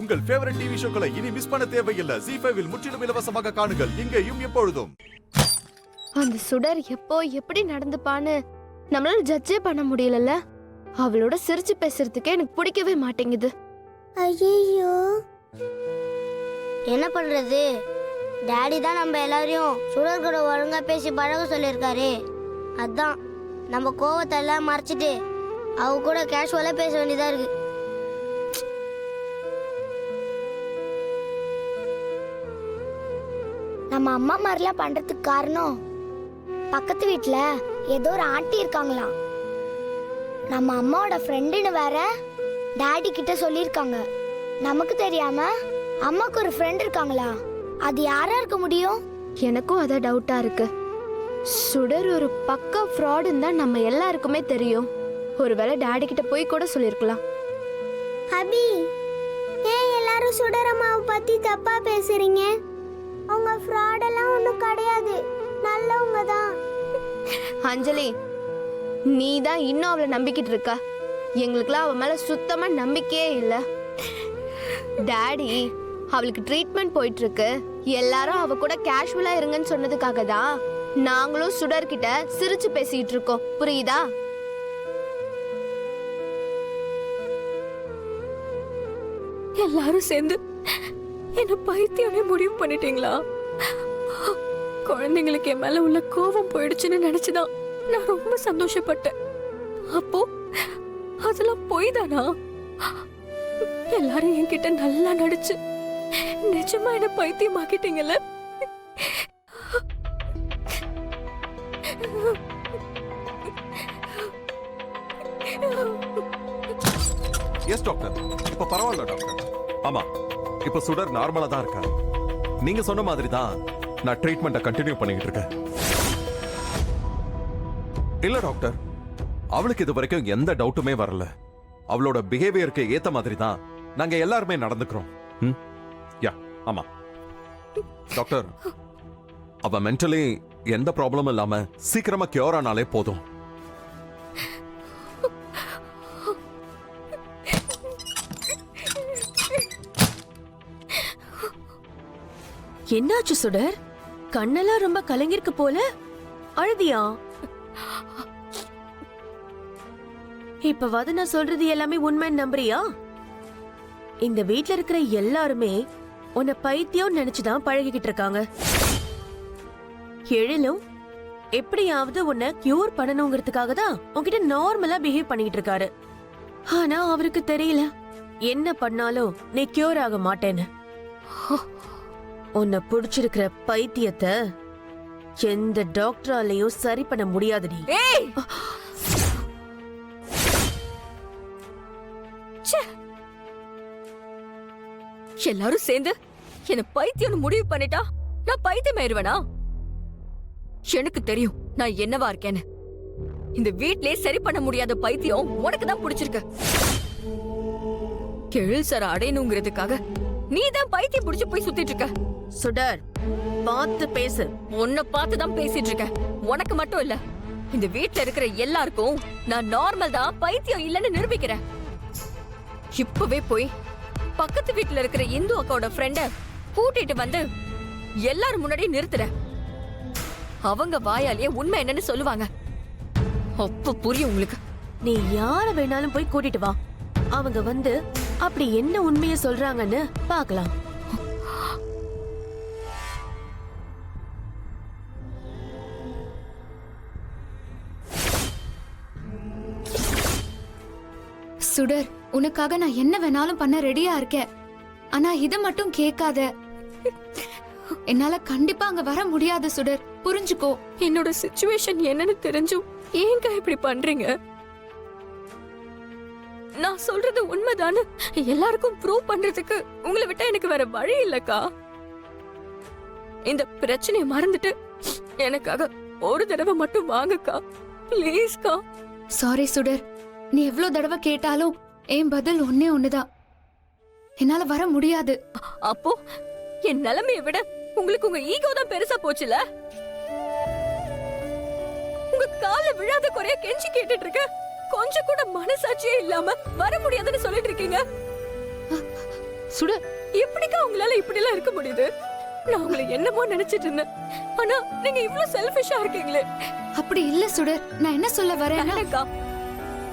உங்கள் favourite TV ஷோக்களை இனி miss பண்ண தேவையில்லை. ZEE5 இல் முற்றிலும் இலவசமாக காணுங்கள். இங்கேயும் எப்பொழுதும். அந்த சுடர் எப்போ எப்படி நடந்துப்பான்னு நம்மளால ஜட்ஜே பண்ண முடியலல்ல. அவளோட சிரிச்சு பேசுறதுக்கே எனக்கு பிடிக்கவே மாட்டேங்குது. ஐயோ, என்ன பண்றது? டாடி தான் நம்ம எல்லாரையும் சுடர் கூட ஒழுங்கா பேசி பழக சொல்லியிருக்காரு. அதான் நம்ம கோவத்தை எல்லாம் மறைச்சிட்டு அவ கூட கேஷுவலா பேச வேண்டியதா இருக்கு. நம்ம அம்மா மாதிரிலாம் பண்றதுக்கு காரணம் பக்கத்து வீட்டுல ஏதோ ஒரு ஆண்டி இருக்காங்களாம். நம்ம அம்மாவோட ஃப்ரெண்டுன்னு வேற டாடி கிட்ட சொல்லியிருக்காங்க. நமக்கு தெரியாம அம்மாக்கு ஒரு ஃப்ரெண்ட் இருக்காங்களா? அது யாரா இருக்க முடியும்? எனக்கும் அத டவுட்டா இருக்கு. சுடர் ஒரு பக்கா ஃப்ராடுன்னு தான் நம்ம எல்லாருக்குமே தெரியும். ஒருவேளை டாடி கிட்ட போய் கூட சொல்லிருக்கலாம். அபி, ஏன் எல்லாரும் சுடர் அம்மாவை பத்தி தப்பா பேசுறீங்க? அவங்க ஃப்ராடெல்லாம் ஒன்றும் கிடையாது, நல்லவங்க தான். அஞ்சலி, நீ தான் இன்னும் அவளை நம்பிக்கிட்டு இருக்க. எங்களுக்குலாம் அவ மேல சுத்தமா நம்பிக்கையே இல்லை. டாடி அவளுக்கு ட்ரீட்மெண்ட் போயிட்டு இருக்கு, எல்லாரும் அவ கூட கேஷுவலா இருங்கன்னு சொன்னதுக்காக தான் நாங்களும் சுடர் கிட்ட சிரிச்சு பேசிட்டு இருக்கோம். புரியுதா? எல்லாரும் சேர்ந்து என்ன பைத்தியமே முடிவு பண்ணிட்டீங்களா? குழந்தைங்களுக்கு என் மேல உள்ள கோபம் போயிடுச்சுன்னு நினைச்சுதான் நான் ரொம்ப சந்தோஷப்பட்டேன். அப்போ அதெல்லாம் போய் தானா? எல்லாரும் என்கிட்ட நல்லா நடிச்சு நிஜமா என்ன பைத்தியமாக்கிட்டீங்கல்ல? எஸ் டாக்டர், இப்ப பரவாயில்ல டாக்டர். ஆமா, இப்ப சுடர் நார்மலா தான் இருக்கா. நீங்க சொன்ன மாதிரி தான் நான் ட்ரீட்மெண்ட்டை கண்டினியூ பண்ணிக்கிட்டு இருக்கேன். இல்ல டாக்டர், அவளுக்கு இது வரைக்கும் எந்த டவுட்டுமே வரல. அவளோட பிஹேவியருக்கு ஏத்த மாதிரி தான் நாங்க எல்லாருமே நடந்துக்கிறோம். யா, ஆமா டாக்டர், அவ மென்டலி எந்த ப்ராப்ளமும் இல்லாம சீக்கிரமா கியூர் ஆனாலே போதும். என்னாச்சு சுடர்? கண்ணெல்லாம் ரொம்ப கலங்கிருக்கு போல. அழுதியா? இப்பவாது நான் சொல்றது எல்லாமே உண்மைன்னு நம்புறியா? இந்த வீட்ல இருக்கிற எல்லாருமே உன்னை பைத்தியம் நினைச்சுதான் பழகிக்கிட்டு இருக்காங்க. எழிலும் எப்படியாவது உன்னை கியூர் பண்ணணுங்கிறதுக்காக தான் உன்கிட்ட நார்மலா பிஹேவ் பண்ணிட்டு இருக்காரு. ஆனா அவருக்கு தெரியல என்ன பண்ணாலும் நீ கியூர் ஆக மாட்டேன்னு. உன்னை புடிச்சிருக்கிற பைத்தியத்தை எந்த டாக்டராலையும் சரி பண்ண முடியாதுடி. எல்லாரும் சேர்ந்து என்ன பைத்தியம் முடிவு பண்ணிட்டா நான் பைத்தியமாயிருவேனா? எனக்கு தெரியும் நான் என்னவா இருக்கேன்னு. இந்த வீட்லயே சரி பண்ண முடியாத பைத்தியம் உனக்கு தான் பிடிச்சிருக்கு. கெழில் சார் அடையணுங்கிறதுக்காக நீ தான் பைத்தியம் பிடிச்சு போய் சுத்திட்டு இருக்க. சுடர், பார்த்து பேசு. உன்னை பார்த்து தான் பேசிட்டு இருக்க. உனக்கு மட்டும் இல்ல, இந்த வீட்ல இருக்கிற எல்லாருக்கும் நான் நார்மல் தான், பைத்தியம் இல்லன்னு நிரூபிக்கிறேன். இப்பவே போய் பக்கத்து வீட்டுல இருக்கிற இந்து அக்காவோட ஃப்ரெண்ட கூட்டிட்டு வந்து எல்லாரும் முன்னாடி நிறுத்துற. அவங்க வாயாலேயே உண்மை என்னன்னு சொல்லுவாங்க. அப்ப புரியும் உங்களுக்கு. நீ யார வேணாலும் போய் கூட்டிட்டு வா. அவங்க வந்து அப்படி என்ன உண்மையை சொல்றாங்கன்னு பார்க்கலாம். சுடர், உனக்காக நான் என்ன வேணாலும் பண்ண ரெடியா இருக்கேன். ஆனா இத மட்டும் கேட்காத. என்னால கண்டிப்பா அங்க வர முடியாது சுடர், புரிஞ்சுக்கோ. என்னோட சிச்சுவேஷன் என்னன்னு தெரிஞ்சும் ஏங்க இப்படி பண்றீங்க? நான் சொல்றது உண்மைதானு எல்லாருக்கும் ப்ரூவ் பண்றதுக்கு உங்களை விட்டா எனக்கு வேற வழி இல்லக்கா. இந்த பிரச்சனையை மறந்துட்டு எனக்காக ஒரு தடவை மட்டும் வாங்கக்கா, ப்ளீஸ்க்கா. சாரி சுடர், நீ எவ்வளவு தடவை கேட்டாலும் என் பதில் ஒன்னே ஒண்ணுதான். என்னால வர முடியாது. அப்போ என் நிலைமையை விட உங்களுக்கு உங்க ஈகோ தான் பெருசா போச்சுல. உங்க கால விழாத குறைய கெஞ்சி கேட்டுட்டு இருக்க. கொஞ்சம் கூட மனசாட்சியே இல்லாம வர முடியாதுன்னு சொல்லிட்டு இருக்கீங்க. சுடர், எப்படிக்கா உங்களால இப்படி எல்லாம் இருக்க முடியுது? நான் உங்களை என்னமோ நினைச்சிட்டு இருந்தேன். ஆனா நீங்க இவ்ளோ செல்ஃபிஷா இருக்கீங்களே. அப்படி இல்ல சுடர். நான் என்ன சொல்ல வரேன்னா, வேண்டாம்க்கா.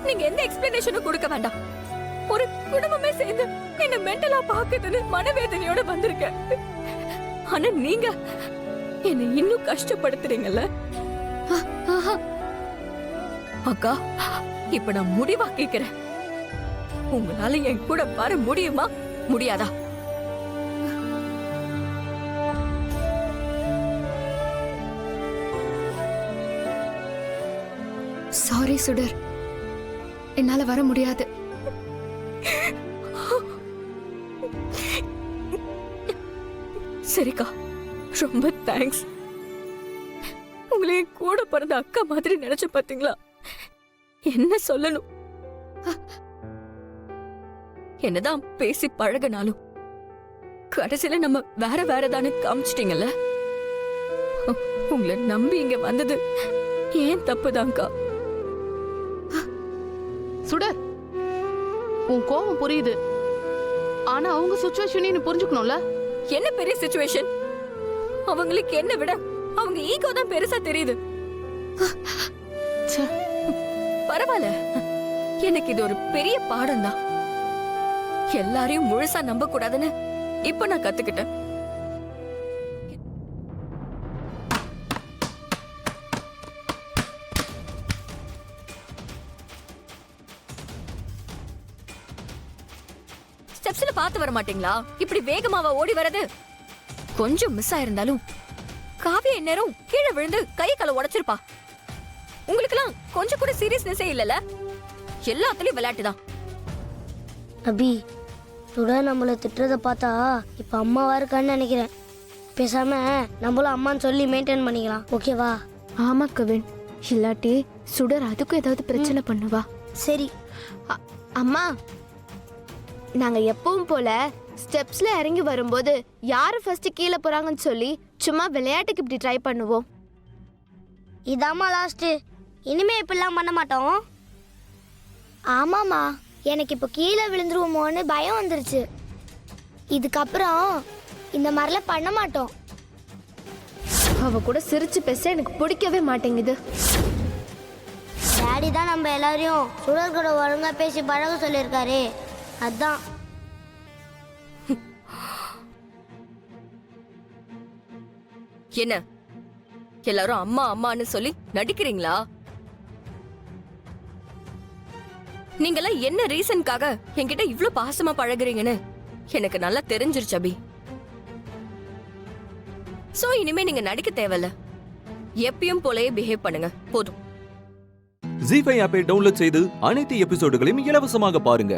நீங்க எந்த எக்ஸ்பிளனேஷனும் கொடுக்க வேண்டாம். ஒரு குடும்பமே சேர்ந்து என்ன மென்டலா பாக்குதுன்னு மனவேதனையோட வந்திருக்கேன். ஆனா நீங்க என்ன இன்னும் கஷ்டப்படுத்துறீங்கல்ல. ஆஹா, அக்கா, இப்ப நான் முடிவா கேக்குறேன். உங்களால என் கூட வர முடியுமா முடியாதா? சாரி சுடர், என்னால வர முடியாது. சரிக்கா, ரொம்ப தேங்க்ஸ். உங்களை என் கூட பிறந்த அக்கா மாதிரி நினைச்சு பாத்தீங்களா? என்ன சொல்லணும்? என்னதான் பேசி பழகினாலும் கடைசியில நம்ம வேற வேறதானே காமிச்சிட்டீங்கல்ல. உங்களை நம்பி இங்க வந்தது ஏன் தப்புதான்க்கா. சுடர், உன் கோபம் புரியுது. ஆனா அவங்க சுச்சுவேஷன் நீ புரிஞ்சுக்கணும்ல. என்ன பெரிய சிச்சுவேஷன்? அவங்களுக்கு என்ன விட அவங்க ஈகோ தான் பெருசா தெரியுது. ச்சே. பரவாயில்ல, எனக்கு இது ஒரு பெரிய பாடம் தான். எல்லாரையும் முழுசா நம்ப கூடாதுன்னு இப்ப நான் கத்துக்கிட்டேன். ஸ்டெப்ஸ்ல பார்த்து வர மாட்டீங்களா? இப்படி வேகமாவா ஓடி வரது? கொஞ்சம் மிஸ் ஆயிருந்தாலும் காவியா இந்நேரம் கீழே விழுந்து கை காலை உடைச்சிருப்பா. உங்களுக்கெல்லாம் கொஞ்சம் கூட சீரியஸ்னஸே இல்லல. எல்லாத்துலயும் விளையாட்டுதான். அபி, சுடர் நம்மளை திட்டுறத பார்த்தா இப்ப அம்மாவா இருக்கான்னு நினைக்கிறேன். பேசாம நம்மளும் அம்மான்னு சொல்லி மெயின்டைன் பண்ணிக்கலாம். ஓகேவா? ஆமா கவின், இல்லாட்டி சுடர் அதுக்கும் ஏதாவது பிரச்சனை பண்ணுவா. சரி. அம்மா, நாங்க எப்பவும் போல ஸ்டெப்ஸ்ல இறங்கி வரும்போது யாரு ஃபர்ஸ்ட் கீழே போறாங்கன்னு சொல்லி சும்மா விளையாட்டுக்கு இப்படி ட்ரை பண்ணுவோம். இதாம்மா லாஸ்ட். இனிமே இப்படிலாம் பண்ண மாட்டோம். ஆமாம்மா, எனக்கு இப்போ கீழே விழுந்துருவோமோன்னு பயம் வந்துருச்சு. இதுக்கப்புறம் இந்த மாதிரிலாம் பண்ண மாட்டோம். அவ கூட சிரிச்சு பேச எனக்கு பிடிக்கவே மாட்டேங்குது. டாடி தான் நம்ம எல்லாரையும் சுடர் கூட ஒழுங்கா பேசி பழக சொல்லியிருக்காரு. அதான். என்ன எல்லாரும் அம்மா அம்மான்னு சொல்லி நடிக்கிறீங்களா? நீங்கெல்லாம் என்ன ரீசன்காக என்கிட்ட இவ்ளோ பாசமா பழகுறீங்கன்னு எனக்கு நல்லா தெரிஞ்சிருச்சு அபி. சோ இனிமே நீங்க நடிக்க தேவையில்ல. எப்பயும் போலயே பிஹேவ் பண்ணுங்க போதும். ஜீ5 ஆப்பை டவுன்லோட் செய்து அனைத்து எபிசோடுகளையும் இலவசமாக பாருங்க.